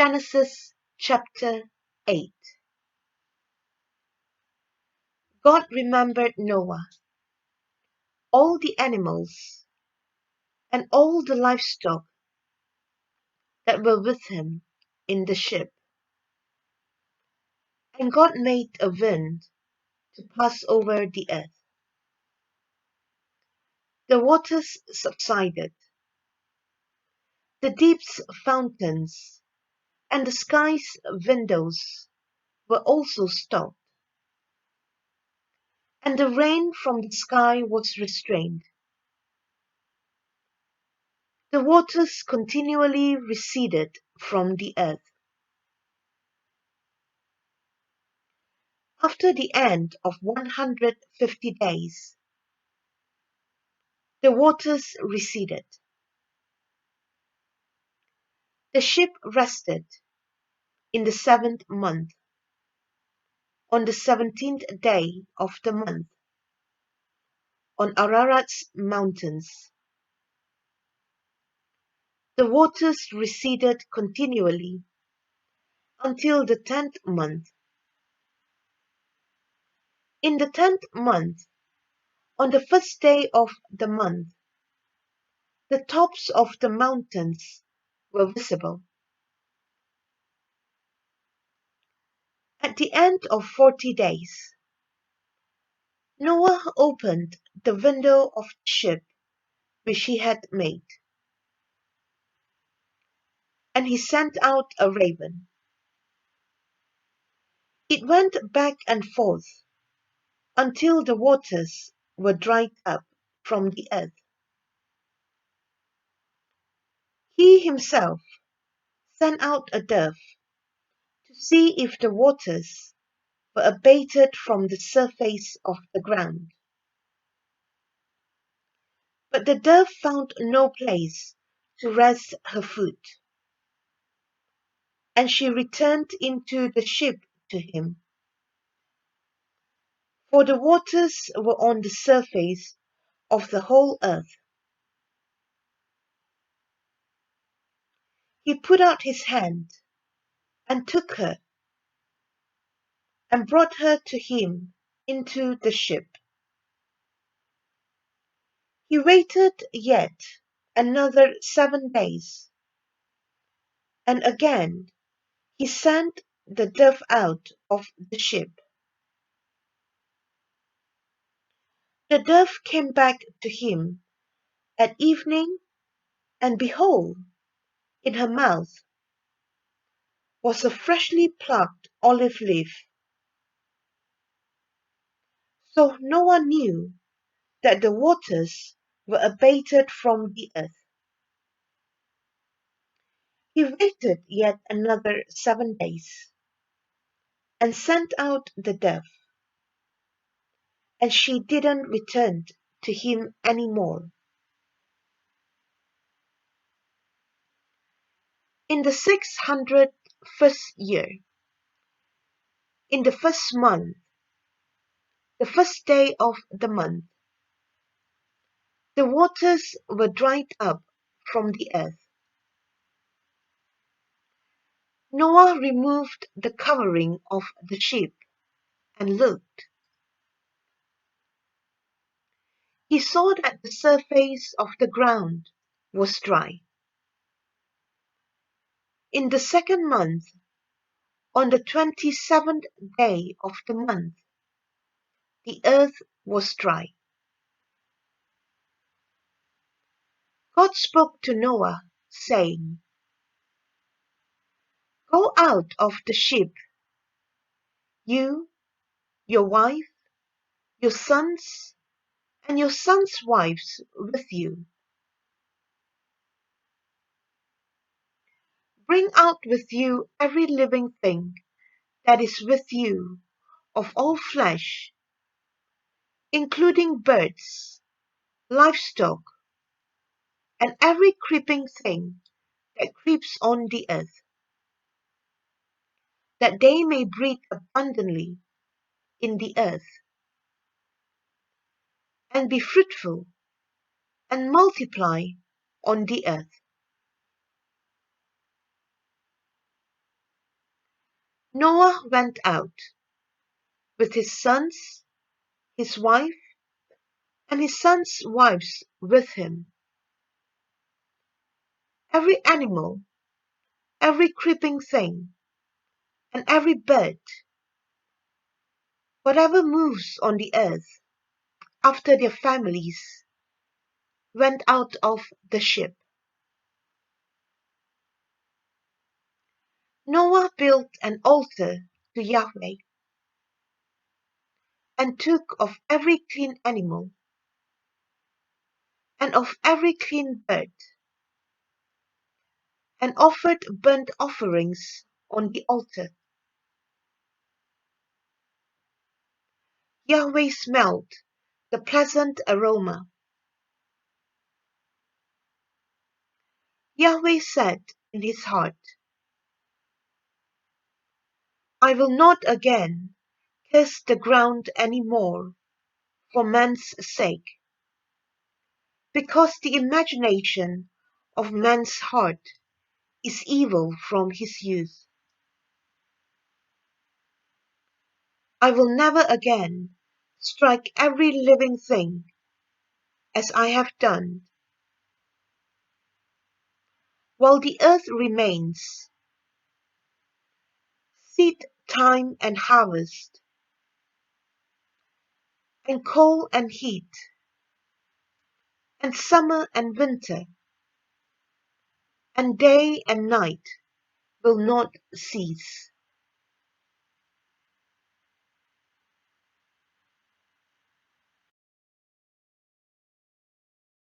Genesis chapter 8. God remembered Noah, all the animals, and all the livestock that were with him in the ship. And God made a wind to pass over the earth. The waters subsided, the deep's fountains and the sky's windows were also stopped, and the rain from the sky was restrained. The waters continually receded from the earth. After the end of 150 days, the waters receded. The ship rested in the 7th month, on the 17th day of the month, on Ararat's mountains. The waters receded continually until the 10th month. In the 10th month, on the first day of the month, the tops of the mountains were visible. At the end of 40 days, Noah opened the window of the ship which he had made, and he sent out a raven. It went back and forth until the waters were dried up from the earth. He himself sent out a dove to see if the waters were abated from the surface of the ground. But the dove found no place to rest her foot, and she returned into the ship to him. For the waters were on the surface of the whole earth. He put out his hand and took her and brought her to him into the ship. He waited yet another 7 days, and again he sent the dove out of the ship. The dove came back to him at evening, and behold, in her mouth was a freshly plucked olive leaf. So Noah knew that the waters were abated from the earth. He waited yet another 7 days, and sent out the dove, and she didn't return to him any more. In the 601st year, in the first month, the first day of the month, the waters were dried up from the earth. Noah removed the covering of the ship and looked. He saw that the surface of the ground was dry. In the 2nd month, on the 27th day of the month, the earth was dry. God spoke to Noah, saying, "Go out of the ship, you, your wife, your sons, and your sons' wives with you. Bring out with you every living thing that is with you of all flesh, including birds, livestock, and every creeping thing that creeps on the earth, that they may breed abundantly in the earth, and be fruitful, and multiply on the earth." Noah went out with his sons, his wife, and his sons' wives with him. Every animal, every creeping thing, and every bird, whatever moves on the earth, after their families, went out of the ship. Noah built an altar to Yahweh, and took of every clean animal, and of every clean bird, and offered burnt offerings on the altar. Yahweh smelled the pleasant aroma. Yahweh said in his heart, I will not again curse the ground any more for man's sake, because the imagination of man's heart is evil from his youth. I will never again strike every living thing as I have done. While the earth remains, seed time and harvest, and cold and heat, and summer and winter, and day and night will not cease.